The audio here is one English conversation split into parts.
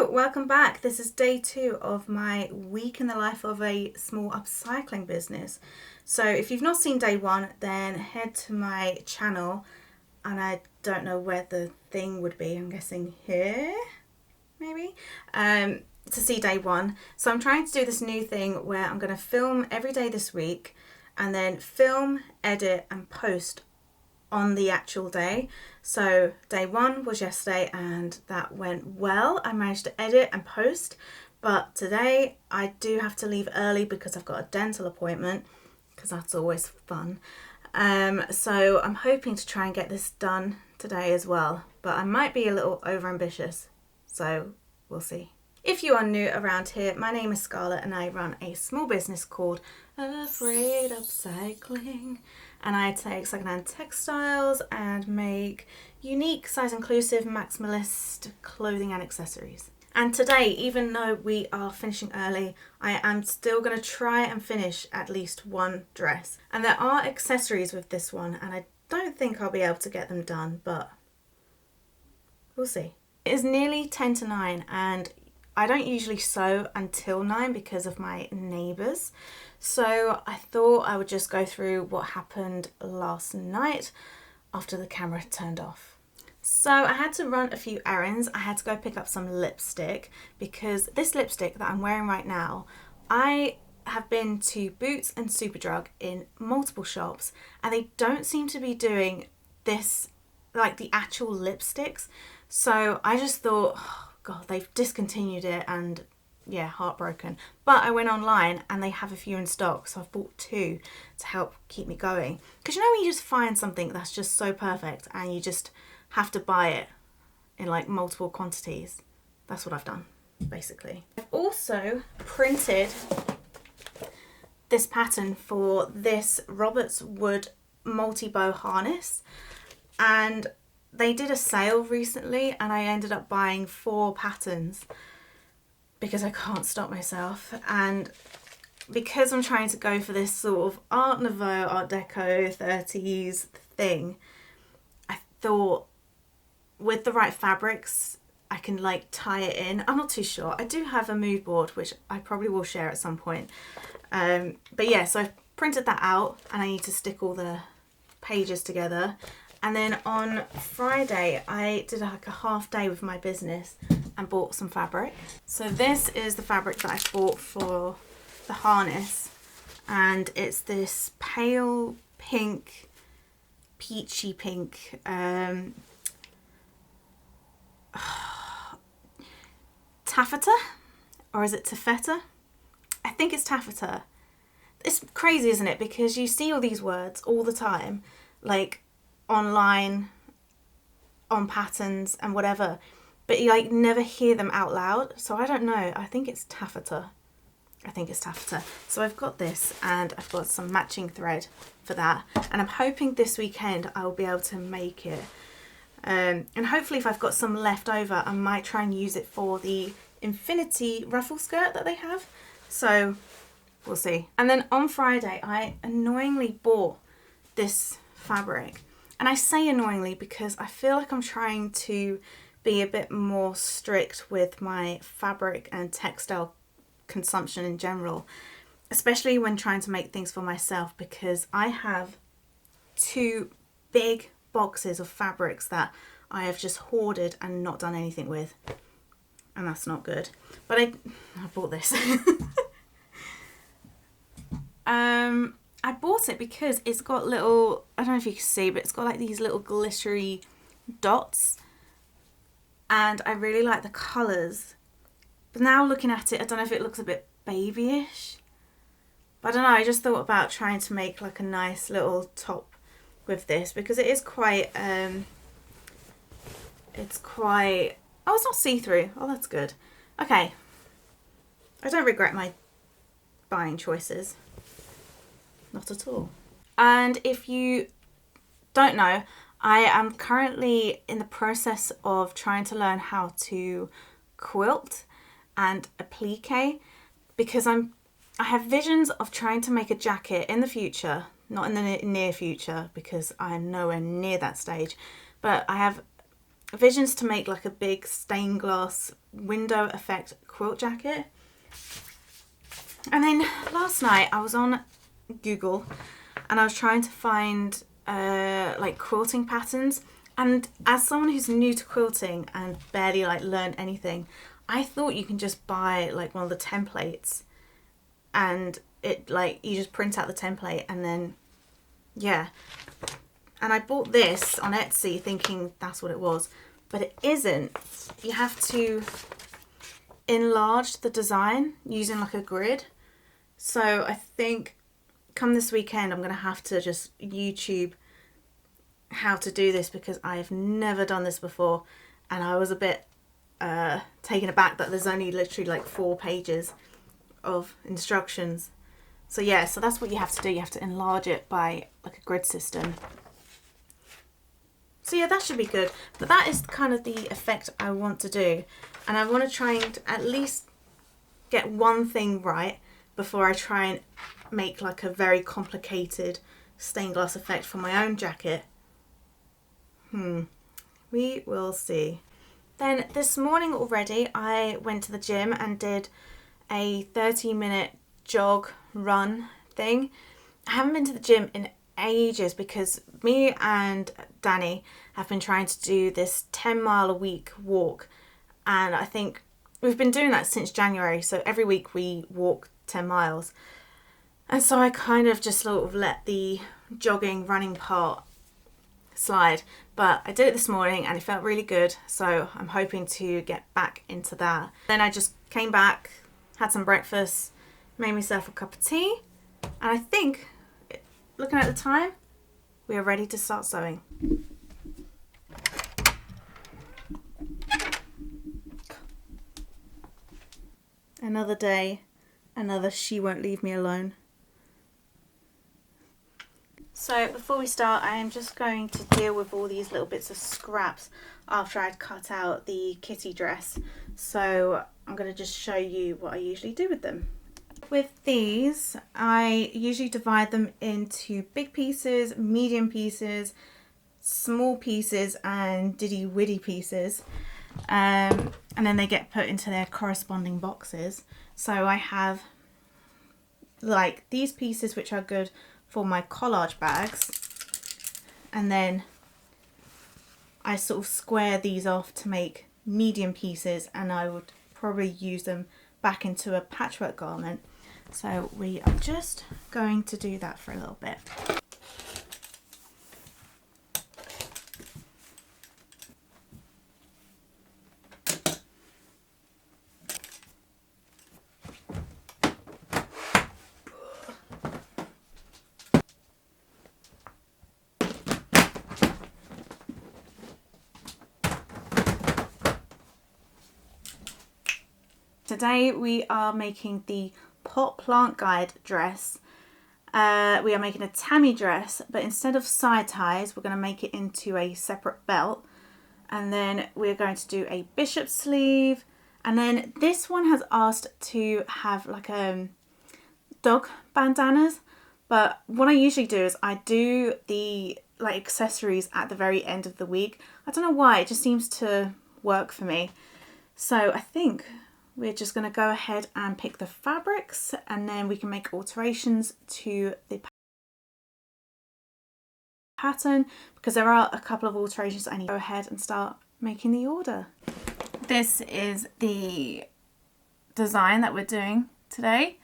Hello, welcome back. This is day 2 of my week in the life of a small upcycling business. So if you've not seen day 1, then head to my channel, and I don't know where the thing would be, I'm guessing here, maybe, to see day 1. So I'm trying to do this new thing where I'm going to film every day this week and then film, edit and post on the actual day. So day 1 was yesterday and that went well. I managed to edit and post, but today I do have to leave early because I've got a dental appointment, because that's always fun. So I'm hoping to try and get this done today as well, but I might be a little overambitious, so we'll see. If you are new around here, my name is Scarlett and I run a small business called AFRAYED Upcycling, and I take secondhand textiles and make unique, size-inclusive, maximalist clothing and accessories. And today, even though we are finishing early, I am still going to try and finish at least one dress. And there are accessories with this one, and I don't think I'll be able to get them done, but we'll see. It is nearly 10 to 9 and I don't usually sew until 9 because of my neighbours. So I thought I would just go through what happened last night after the camera turned off. So I had to run a few errands. I had to go pick up some lipstick because this lipstick that I'm wearing right now, I have been to Boots and Superdrug in multiple shops and they don't seem to be doing this, like the actual lipsticks. So I just thought, oh God, they've discontinued it and yeah, heartbroken. But I went online and they have a few in stock, so I've bought 2 to help keep me going. Because you know when you just find something that's just so perfect and you just have to buy it in like multiple quantities? That's what I've done, basically. I've also printed this pattern for this Roberts Wood multi-bow harness, and they did a sale recently and I ended up buying 4 patterns because I can't stop myself. And because I'm trying to go for this sort of Art Nouveau, Art Deco, 30s thing, I thought with the right fabrics I can like tie it in. I'm not too sure. I do have a mood board which I probably will share at some point. But yeah, so I've printed that out and I need to stick all the pages together. And then on Friday, I did like a half day with my business and bought some fabric. So this is the fabric that I bought for the harness. And it's this pale pink, peachy pink, taffeta? Or is it taffeta? I think it's taffeta. It's crazy, isn't it? Because you see all these words all the time, like online, on patterns and whatever, but you like never hear them out loud. So I don't know, I think it's taffeta. So I've got this and I've got some matching thread for that, and I'm hoping this weekend I'll be able to make it, and hopefully if I've got some left over I might try and use it for the infinity ruffle skirt that they have. So we'll see. And then on Friday I annoyingly bought this fabric. And I say annoyingly because I feel like I'm trying to be a bit more strict with my fabric and textile consumption in general, especially when trying to make things for myself, because I have 2 big boxes of fabrics that I have just hoarded and not done anything with, and that's not good. But I bought this. I bought it because it's got little, I don't know if you can see, but it's got like these little glittery dots and I really like the colours. But now looking at it, I don't know if it looks a bit babyish. But I don't know, I just thought about trying to make like a nice little top with this because it is quite, oh, it's not see-through. Oh, that's good. Okay. I don't regret my buying choices. Not at all. And if you don't know, I am currently in the process of trying to learn how to quilt and applique, because I have visions of trying to make a jacket in the future, not in the near future because I am nowhere near that stage, but I have visions to make like a big stained glass window effect quilt jacket. And then last night I was on Google and I was trying to find like quilting patterns, and as someone who's new to quilting and barely like learned anything, I thought you can just buy like one of the templates and it like you just print out the template and then yeah. And I bought this on Etsy thinking that's what it was, but it isn't. You have to enlarge the design using like a grid. So I think come this weekend I'm going to have to just YouTube how to do this, because I've never done this before and I was a bit taken aback that there's only literally like 4 pages of instructions. So yeah, so that's what you have to do. You have to enlarge it by like a grid system. So yeah, that should be good. But that is kind of the effect I want to do. And I want to try and at least get one thing right before I try and make like a very complicated stained glass effect for my own jacket. We will see. Then this morning already I went to the gym and did a 30-minute jog run thing. I haven't been to the gym in ages because me and Danny have been trying to do this 10-mile a week walk, and I think we've been doing that since January, so every week we walk 10 miles. And so I kind of just sort of let the jogging running part slide, but I did it this morning and it felt really good, so I'm hoping to get back into that. Then I just came back, had some breakfast, made myself a cup of tea, and I think, looking at the time, we are ready to start sewing. Another day, another she won't leave me alone. So before we start, I am just going to deal with all these little bits of scraps after I'd cut out the kitty dress. So I'm going to just show you what I usually do with them. With these, I usually divide them into big pieces, medium pieces, small pieces and diddy widdy pieces. And then they get put into their corresponding boxes. So I have like these pieces which are good for my collage bags, and then I sort of square these off to make medium pieces, and I would probably use them back into a patchwork garment. So we are just going to do that for a little bit. Today we are making the pot plant guide dress. We are making a tammy dress, but instead of side ties, we're going to make it into a separate belt. And then we're going to do a bishop sleeve. And then this one has asked to have like dog bandanas. But what I usually do is I do the like accessories at the very end of the week. I don't know why, it just seems to work for me. So I think we're just going to go ahead and pick the fabrics, and then we can make alterations to the pattern, because there are a couple of alterations I need to go ahead and start making the order. This is the design that we're doing today.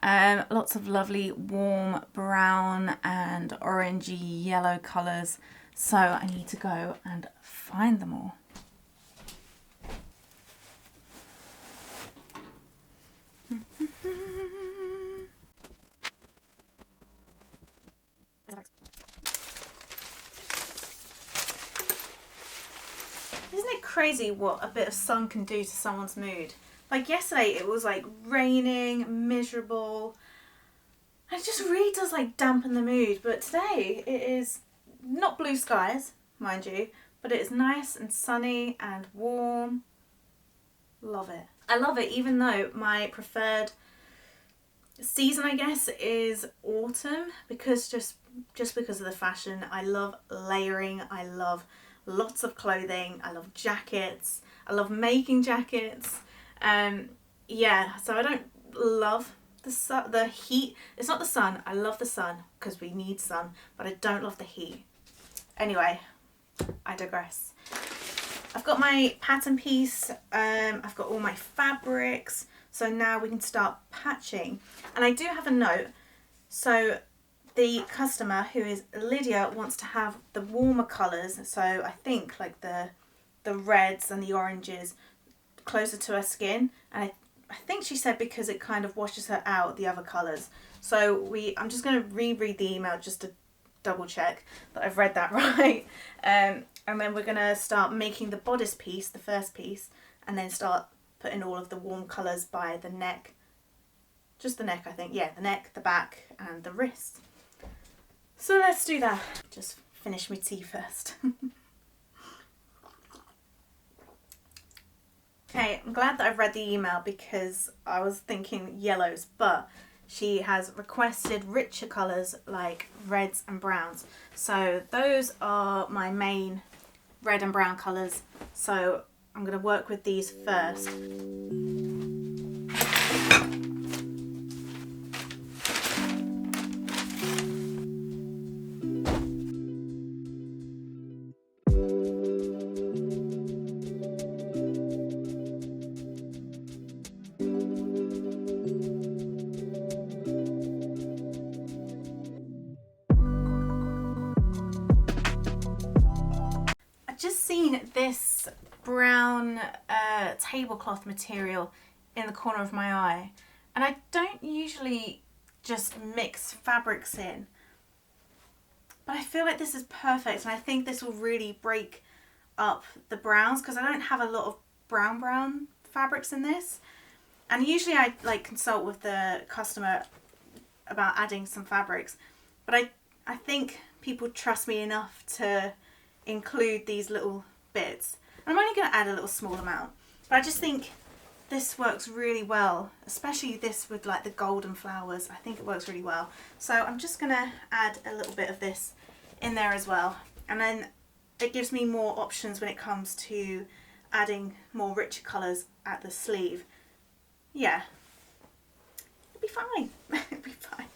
Lots of lovely warm brown and orangey yellow colours, so I need to go and find them all. Isn't it crazy what a bit of sun can do to someone's mood? Like yesterday it was like raining, miserable. It just really does like dampen the mood, but today it is not blue skies, mind you, but it is nice and sunny and warm. Love it. I love it, even though my preferred season, I guess, is autumn, because just because of the fashion. I love layering, I love lots of clothing. I love jackets. I love making jackets. Yeah, so I don't love the heat. It's not the sun. I love the sun because we need sun, but I don't love the heat. Anyway, I digress. I've got my pattern piece. I've got all my fabrics. So now we can start patching. And I do have a note. So the customer, who is Lydia, wants to have the warmer colours. So I think like the reds and the oranges closer to her skin. And I think she said because it kind of washes her out, the other colours. So I'm just going to reread the email just to double check that I've read that right. And then we're going to start making the bodice piece, the first piece, and then start putting all of the warm colours by the neck. Just the neck, I think. Yeah, the neck, the back, and the wrist. So let's do that. Just finish my tea first. Okay, I'm glad that I've read the email because I was thinking yellows, but she has requested richer colours like reds and browns. So those are my main red and brown colours. So I'm going to work with these first. Just seen this brown tablecloth material in the corner of my eye, and I don't usually just mix fabrics in, but I feel like this is perfect, and I think this will really break up the browns because I don't have a lot of brown fabrics in this. And usually I like consult with the customer about adding some fabrics, but I think people trust me enough to include these little bits. I'm only going to add a little small amount, but I just think this works really well, especially this with like the golden flowers. I think it works really well. So I'm just going to add a little bit of this in there as well, and then it gives me more options when it comes to adding more richer colours at the sleeve. Yeah, it'll be fine. It'll be fine.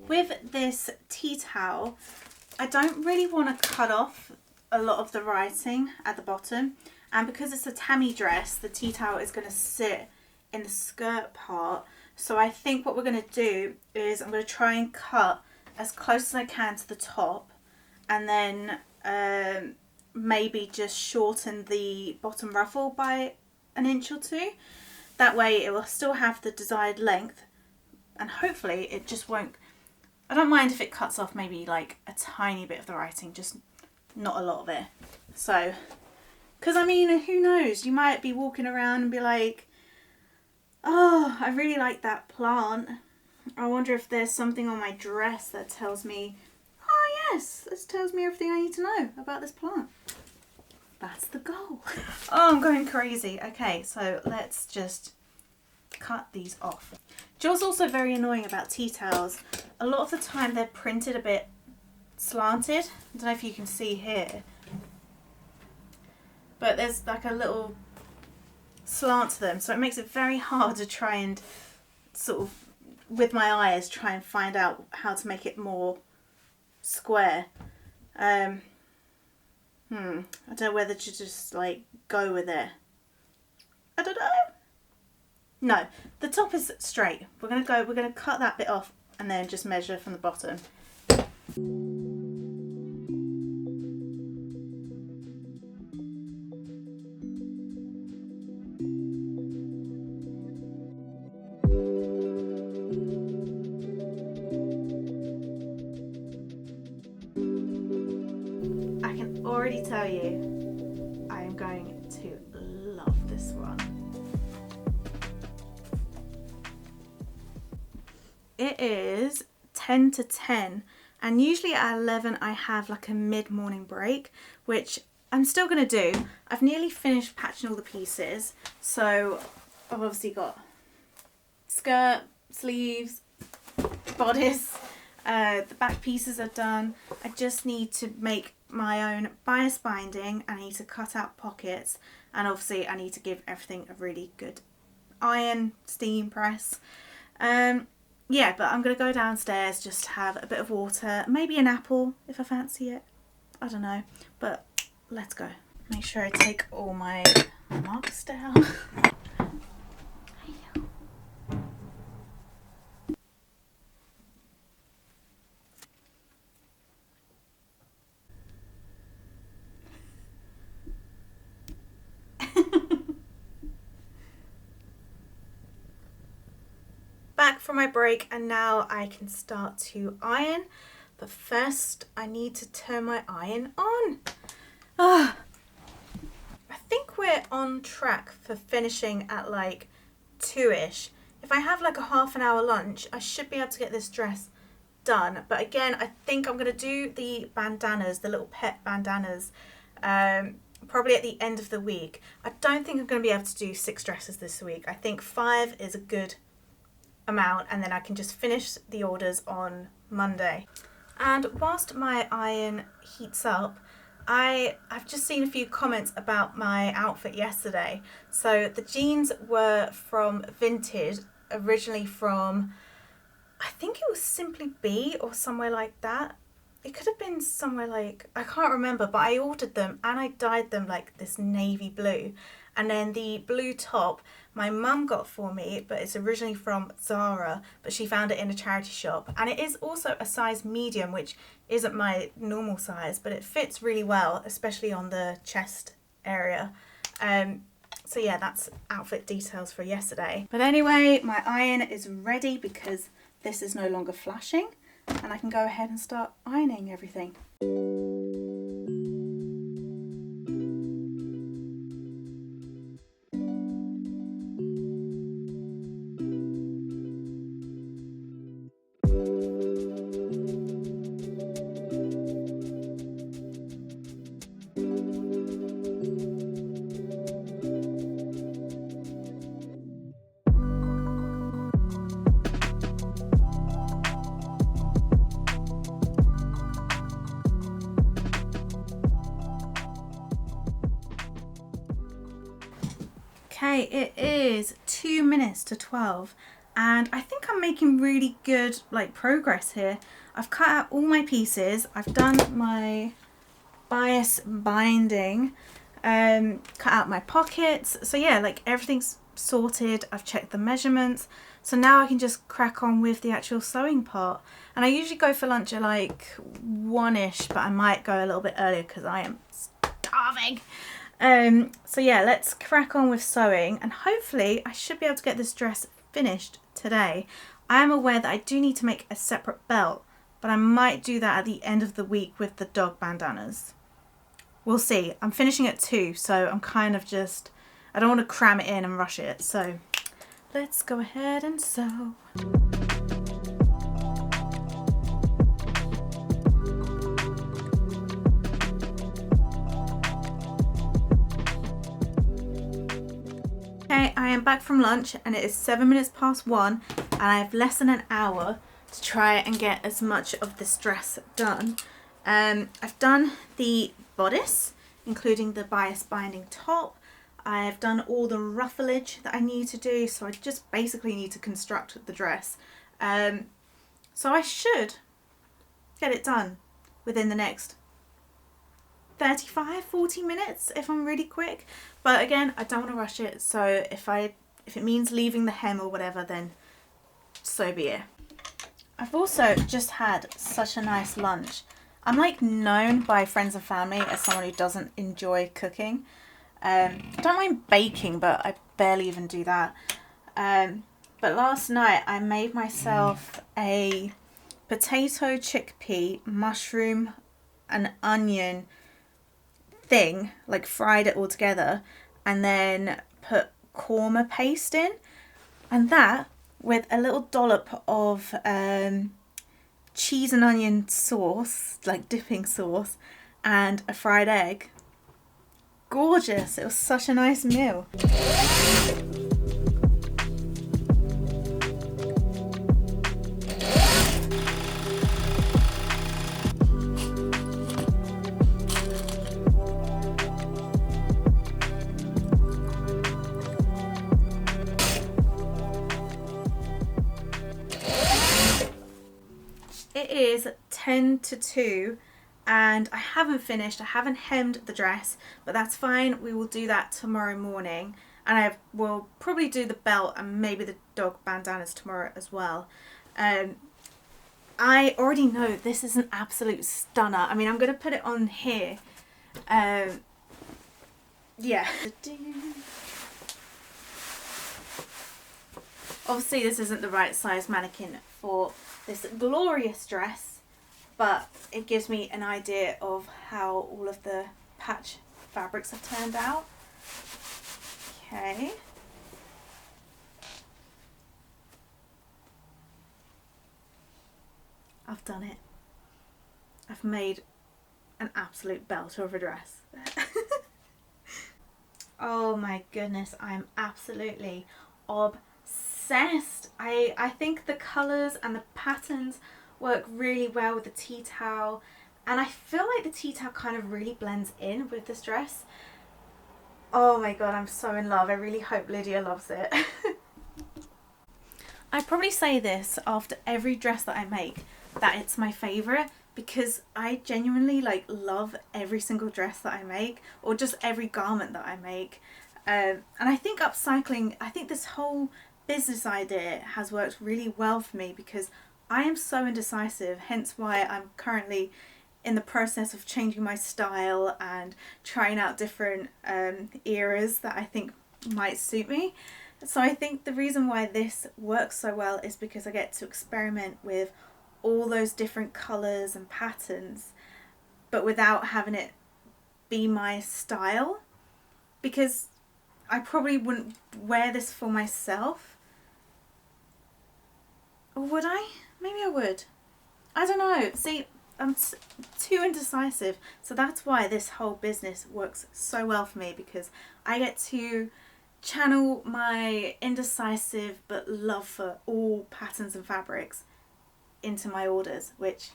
With this tea towel, I don't really want to cut off a lot of the writing at the bottom, and because it's a tammy dress, the tea towel is going to sit in the skirt part. So I think what we're going to do is I'm going to try and cut as close as I can to the top, and then maybe just shorten the bottom ruffle by an inch or two. That way it will still have the desired length, and hopefully it just won't, I don't mind if it cuts off maybe like a tiny bit of the writing, just not a lot of it. So, because I mean, who knows, you might be walking around and be like, oh, I really like that plant. I wonder if there's something on my dress that tells me, oh yes, this tells me everything I need to know about this plant. That's the goal. Oh, I'm going crazy. Okay, so let's just cut these off. Do you know what's also very annoying about tea towels? A lot of the time they're printed a bit slanted. I don't know if you can see here, but there's like a little slant to them, so it makes it very hard to try and sort of, with my eyes, try and find out how to make it more square. I don't know whether to just like go with it. I don't know. No, the top is straight. We're gonna cut that bit off and then just measure from the bottom. already tell you, I am going to love this one. It is 10 to 10, and usually at 11 I have like a mid-morning break, which I'm still going to do. I've nearly finished patching all the pieces, so I've obviously got skirt, sleeves, bodice, the back pieces are done. I just need to make my own bias binding. I need to cut out pockets, and obviously I need to give everything a really good iron, steam press. Yeah, but I'm going to go downstairs, just have a bit of water, maybe an apple if I fancy it. I don't know, but let's go. Make sure I take all my marks down. Back from my break, and now I can start to iron, but first I need to turn my iron on. I think we're on track for finishing at like 2ish. If I have like a half an hour lunch, I should be able to get this dress done. But again, I think I'm going to do the bandanas, the little pet bandanas, probably at the end of the week. I don't think I'm going to be able to do 6 dresses this week. I think 5 is a good amount, and then I can just finish the orders on Monday. And whilst my iron heats up, I've just seen a few comments about my outfit yesterday. So the jeans were from Vinted, originally from, I think it was Simply Be or somewhere like that. It could have been somewhere like, I can't remember, but I ordered them and I dyed them like this navy blue. And then the blue top my mum got for me, but it's originally from Zara, but she found it in a charity shop. And it is also a size medium, which isn't my normal size, but it fits really well, especially on the chest area. So yeah, that's outfit details for yesterday. But anyway, my iron is ready because this is no longer flashing, and I can go ahead and start ironing everything. Okay, it is 2 minutes to 12, and I think I'm making really good progress here. I've cut out all my pieces, I've done my bias binding, cut out my pockets, so yeah, everything's sorted. I've checked the measurements, so now I can just crack on with the actual sewing part. And I usually go for lunch at 1ish, but I might go a little bit earlier because I am starving. So yeah, let's crack on with sewing, and hopefully I should be able to get this dress finished today. I am aware that I do need to make a separate belt, but I might do that at the end of the week with the dog bandanas. We'll see. I'm finishing at 2, so I'm kind of just, I don't want to cram it in and rush it, so let's go ahead and sew. Okay, I am back from lunch and it is 7 minutes past 1, and I have less than an hour to try and get as much of this dress done. I've done the bodice, including the bias binding top. I've done all the ruffleage that I need to do, so I just basically need to construct the dress. So I should get it done within the next 35-40 minutes if I'm really quick, but again, I don't want to rush it, so if it means leaving the hem or whatever, then so be it. I've also just had such a nice lunch. I'm known by friends and family as someone who doesn't enjoy cooking. I don't mind baking, but I barely even do that. But last night I made myself a potato, chickpea, mushroom and onion thing, like fried it all together, and then put korma paste in, and that with a little dollop of cheese and onion sauce, like dipping sauce, and a fried egg. Gorgeous. It was such a nice meal. It is 10 to 2 and I haven't finished. I haven't hemmed the dress, but that's fine. We will do that tomorrow morning, and I will probably do the belt and maybe the dog bandanas tomorrow as well. I already know this is an absolute stunner. I mean, I'm going to put it on here. Yeah. Obviously this isn't the right size mannequin for this glorious dress, but it gives me an idea of how all of the patch fabrics have turned out. Okay. I've done it. I've made an absolute belter of a dress. Oh my goodness, I'm absolutely obsessed. I think the colours and the patterns work really well with the tea towel, and I feel like the tea towel kind of really blends in with this dress. Oh my god, I'm so in love. I really hope Lydia loves it. I probably say this after every dress that I make, that it's my favourite, because I genuinely love every single dress that I make, or just every garment that I make. And I think upcycling, I think this whole business idea has worked really well for me, because I am so indecisive, hence why I'm currently in the process of changing my style and trying out different eras that I think might suit me. So I think the reason why this works so well is because I get to experiment with all those different colours and patterns, but without having it be my style, because I probably wouldn't wear this for myself. Or would I? Maybe I would. I don't know. See, I'm too indecisive. So that's why this whole business works so well for me, because I get to channel my indecisive but love for all patterns and fabrics into my orders, which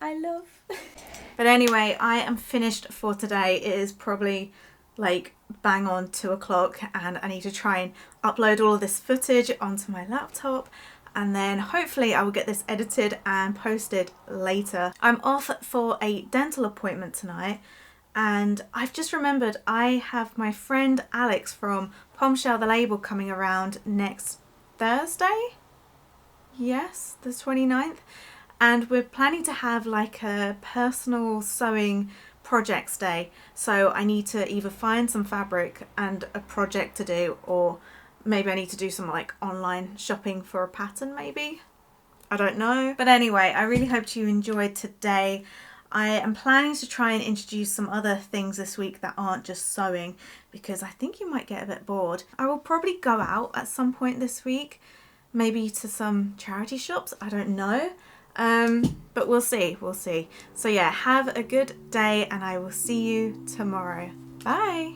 I love. But anyway, I am finished for today. It is probably bang on 2 o'clock, and I need to try and upload all of this footage onto my laptop, and then hopefully I will get this edited and posted later. I'm off for a dental appointment tonight, and I've just remembered I have my friend Alex from Bombshell the Label coming around next Thursday. Yes, the 29th. And we're planning to have a personal sewing projects day. So I need to either find some fabric and a project to do, or maybe I need to do some online shopping for a pattern maybe. I don't know. But anyway, I really hope you enjoyed today. I am planning to try and introduce some other things this week that aren't just sewing, because I think you might get a bit bored. I will probably go out at some point this week, maybe to some charity shops, I don't know. But we'll see. So yeah, have a good day, and I will see you tomorrow. Bye.